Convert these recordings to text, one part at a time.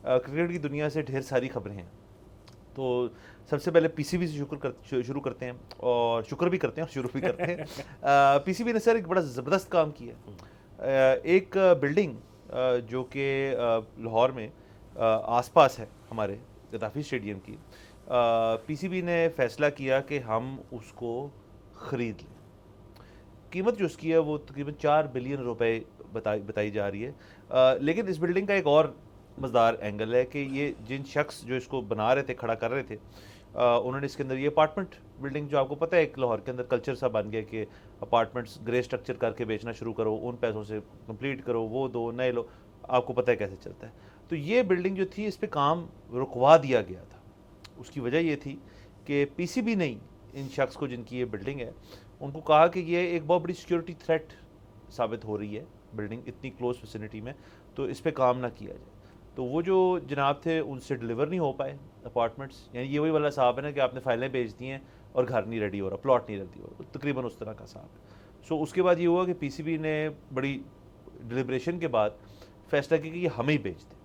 Cricket की दुनिया से ढेर सारी खबरें हैं। तो सबसे पहले पीसीबी से शुरू करते हैं, और शुक्र भी करते हैं और शुरू भी करते हैं। पीसीबी ने सर एक बड़ा ज़बरदस्त काम किया। एक बिल्डिंग जो कि लाहौर में आसपास है हमारे गद्दाफी स्टेडियम की, पीसीबी ने फैसला किया कि हम उसको ख़रीद लें। कीमत जो उसकी है वो तकरीबन 4 बिलियन रुपए बताई जा रही है। लेकिन इस बिल्डिंग का एक और मज़ेदार एंगल है कि ये जिन शख्स जो इसको बना रहे थे, खड़ा कर रहे थे, उन्होंने इसके अंदर ये अपार्टमेंट बिल्डिंग, जो आपको पता है एक लाहौर के अंदर कल्चर सा बन गया कि अपार्टमेंट्स ग्रे स्ट्रक्चर करके बेचना शुरू करो, उन पैसों से कंप्लीट करो, वो दो नए लो, आपको पता है कैसे चलता है। तो ये बिल्डिंग जो थी, इस पर काम रुकवा दिया गया था। उसकी वजह ये थी कि पीसीबी ने इन शख्स को, जिनकी ये बिल्डिंग है, उनको कहा कि ये एक बहुत बड़ी सिक्योरिटी थ्रेट साबित हो रही है बिल्डिंग इतनी क्लोज विसिनिटी में, तो इस पर काम ना किया जाए। तो वो जो जनाब थे उनसे डिलीवर नहीं हो पाए अपार्टमेंट्स, यानी ये वही वाला साहब है ना कि आपने फाइलें भेज दी हैं और घर नहीं रेडी हो रहा, प्लॉट नहीं रेडी हो रहा, तकरीबन उस तरह का साहब है। सो उसके बाद ये हुआ कि पीसीबी ने बड़ी डिलिब्रेशन के बाद फैसला किया कि ये हमें ही बेच दें।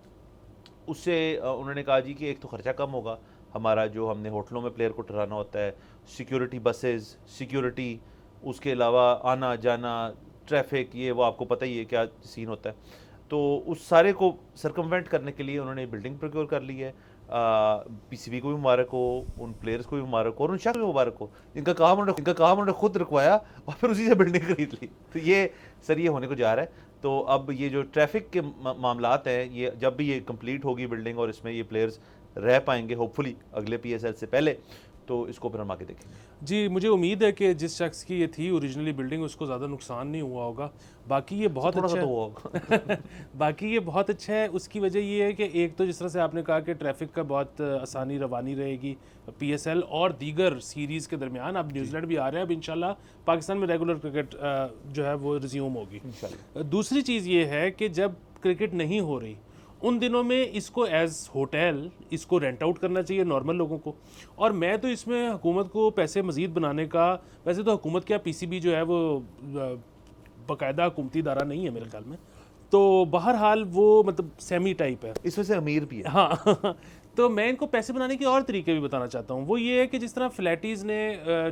उससे उन्होंने कहा जी कि एक तो ख़र्चा कम होगा हमारा, जो हमने होटलों में प्लेयर को ठहराना होता है, सिक्योरिटी बसेस, सिक्योरिटी, उसके अलावा आना जाना, ट्रैफिक, ये वो आपको पता ही है क्या सीन होता है। तो उस सारे को सरकमवेंट करने के लिए उन्होंने बिल्डिंग प्रोक्योर कर ली है। पीसीबी को भी मुबारक हो, उन प्लेयर्स को भी मुबारक हो, और उन शख्स को भी मुबारक हो, इनका काम उन्होंने खुद रखवाया और फिर उसी से बिल्डिंग खरीद ली। तो ये सर ये होने को जा रहा है। तो अब ये जो ट्रैफिक के मामलात हैं, ये जब भी ये कंप्लीट होगी बिल्डिंग और इसमें ये प्लेयर्स रह पाएंगे होपफुली अगले पीएसएल से पहले, तो इसको फिर हम आगे देखेंगे। जी, मुझे उम्मीद है कि जिस शख्स की ये थी ओरिजिनली बिल्डिंग, उसको ज़्यादा नुकसान नहीं हुआ होगा। बाकी ये बहुत थोड़ा अच्छा सा तो है। हुआ होगा। बाकी ये बहुत अच्छा है। उसकी वजह ये है कि एक तो जिस तरह से आपने कहा कि ट्रैफिक का बहुत आसानी रवानी रहेगी पीएसएल और दीगर सीरीज़ के दरमियान। अब न्यूजीलैंड भी आ रहे हैं, अब इंशाल्लाह पाकिस्तान में रेगुलर क्रिकेट जो है वो रिज्यूम होगी। दूसरी चीज़ ये है कि जब क्रिकेट नहीं हो रही उन दिनों में इसको एज होटल इसको रेंट आउट करना चाहिए नॉर्मल लोगों को। और मैं तो इसमें हुकूमत को पैसे मज़ीद बनाने का, वैसे तो हुकूमत क्या पीसीबी जो है वो बाकायदा हुकूमती इदारा नहीं है मेरे ख्याल में, तो बहरहाल वो मतलब सेमी टाइप है, इस वजह से अमीर भी है। हाँ। तो मैं इनको पैसे बनाने के और तरीके भी बताना चाहता हूँ। वो ये है कि जिस तरह फ्लैटीज़ ने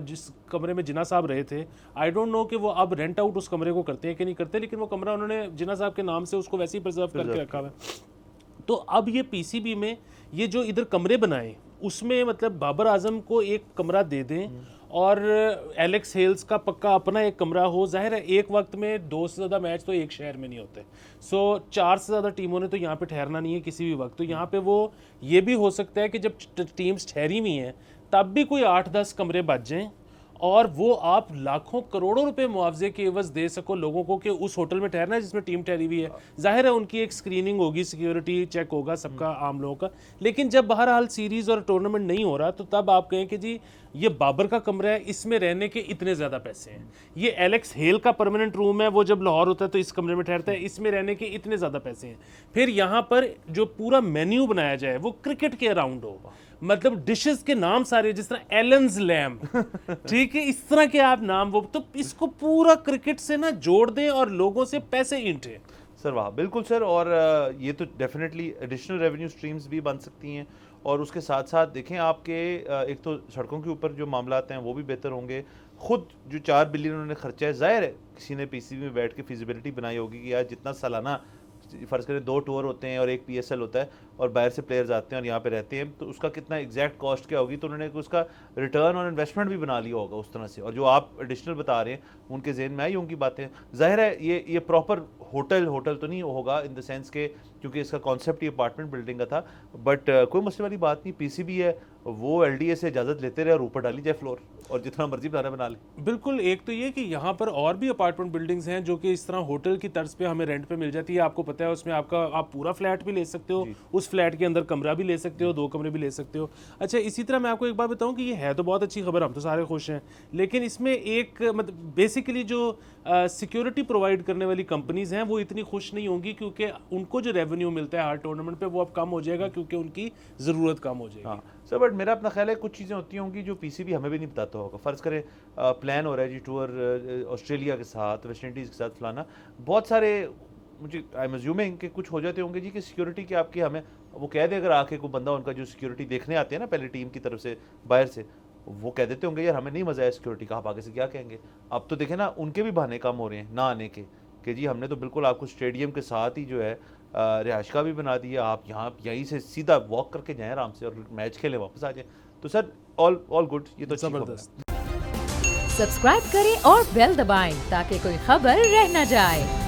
जिस कमरे में जिन्ना साहब रहे थे, आई डोंट नो कि वो अब रेंट आउट उस कमरे को करते हैं कि नहीं करते, लेकिन वो कमरा उन्होंने जिन्ना साहब के नाम से उसको वैसे ही प्रिजर्व करके रखा हुआ है। तो अब ये पीसीबी में ये जो इधर कमरे बनाए, उसमें मतलब बाबर आजम को एक कमरा दे दें और एलेक्स हेल्स का पक्का अपना एक कमरा हो। जाहिर है एक वक्त में 2 से ज़्यादा मैच तो एक शहर में नहीं होते, सो 4 से ज़्यादा टीमों ने तो यहाँ पे ठहरना नहीं है किसी भी वक्त। तो यहाँ पे वो ये भी हो सकता है कि जब टीम्स ठहरी हुई हैं तब भी कोई 8-10 कमरे बच जाएँ और वो आप लाखों करोड़ों रुपए मुआवजे के एवज दे सको लोगों को कि उस होटल में ठहरना है जिसमें टीम ठहरी हुई है। जाहिर है उनकी एक स्क्रीनिंग होगी, सिक्योरिटी चेक होगा सबका, आम लोगों का। लेकिन जब बहरहाल सीरीज़ और टूर्नामेंट नहीं हो रहा तो तब आप कहें कि जी ये बाबर का कमरा है, इसमें रहने के इतने ज़्यादा पैसे हैं, ये एलेक्स हेल का परमानेंट रूम है, वो जब लाहौर होता है तो इस कमरे में ठहरता है, इसमें रहने के इतने ज़्यादा पैसे हैं। फिर यहाँ पर जो पूरा मेन्यू बनाया जाए वो क्रिकेट के अराउंड हो, मतलब डिशेस के नाम सारे जिस तरह एलन्स लैम्ब, ठीक है, इस तरह के आप नाम, वो तो इसको पूरा क्रिकेट से ना जोड़ दें और लोगों से पैसे ईंटें। सर वाह, बिल्कुल सर। और ये तो डेफिनेटली एडिशनल रेवेन्यू स्ट्रीम्स भी बन सकती हैं, और उसके साथ साथ देखें आपके एक तो सड़कों के ऊपर जो मामलात हैं वो भी बेहतर होंगे। खुद जो 4 बिलियन उन्होंने खर्चा है, जाहिर है किसी ने पीसीबी में बैठ के फिजिबिलिटी बनाई होगी कि यार जितना सालाना फ़र्ज़ करें 2 टूर होते हैं और एक पीएसएल होता है और बाहर से प्लेयर्स आते हैं और यहाँ पे रहते हैं, तो उसका कितना एग्जैक्ट कॉस्ट क्या होगी, तो उन्होंने उसका रिटर्न और इन्वेस्टमेंट भी बना लिया होगा उस तरह से। और जो आप एडिशनल बता रहे हैं उनके ज़हन में आई उनकी बातें, जाहिर है ये प्रॉपर होटल तो नहीं होगा इन द सेंस के, क्योंकि इसका कॉन्सेप्ट ही अपार्टमेंट बिल्डिंग का था, बट कोई मसले वाली बात नहीं। पीसीबी है वो एलडीए से इजाज़त लेते रहे और ऊपर डाली जाए फ्लोर और जितना मर्जी बनाना बना ले। बिल्कुल। एक तो ये कि यहाँ पर और भी अपार्टमेंट बिल्डिंग्स हैं जो कि इस तरह होटल की तर्ज पे हमें रेंट पे मिल जाती है। आपको पता है उसमें आप पूरा फ्लैट भी ले सकते हो, उस फ्लैट के अंदर कमरा भी ले सकते हो, 2 कमरे भी ले सकते हो। अच्छा, इसी तरह मैं आपको एक बात बताऊं कि ये है तो बहुत अच्छी खबर, हम तो सारे खुश हैं, लेकिन इसमें एक मतलब बेसिकली जो सिक्योरिटी प्रोवाइड करने वाली कंपनीज हैं वो इतनी खुश नहीं होंगी, क्योंकि उनको जो रेवेन्यू मिलता है हर टूर्नामेंट पे वो अब कम हो जाएगा क्योंकि उनकी ज़रूरत कम हो जाएगी। हाँ सर, बट मेरा अपना ख्याल है कुछ चीज़ें होती होंगी जो पीसीबी हमें भी नहीं बताता होगा। फ़र्ज़ करें प्लान हो रहा है जी टूर ऑस्ट्रेलिया के साथ, वेस्ट इंडीज़ के साथ फलाना, बहुत सारे, मुझे आई एम अज्यूमिंग कि कुछ हो जाते होंगे जी कि सिक्योरिटी के आपके हमें वो कह दे अगर आके कोई बंदा उनका जो सिक्योरिटी देखने आते हैं ना पहले टीम की तरफ से बाहर से, वो कह देते होंगे यार हमें नहीं मजा आया सिक्योरिटी का, आप आगे से क्या कहेंगे। अब तो देखें ना उनके भी बहाने कम हो रहे हैं ना आने के, कि जी हमने तो बिल्कुल आपको स्टेडियम के साथ ही जो है रिहाइश का भी बना दिया, आप यहाँ यहीं से सीधा वॉक करके जाएं आराम से और मैच खेलें वापस आ जाएं। तो सर ऑल गुड, ये तो जबरदस्त। सब्सक्राइब करें और बेल दबाएं ताकि कोई खबर रह न जाए।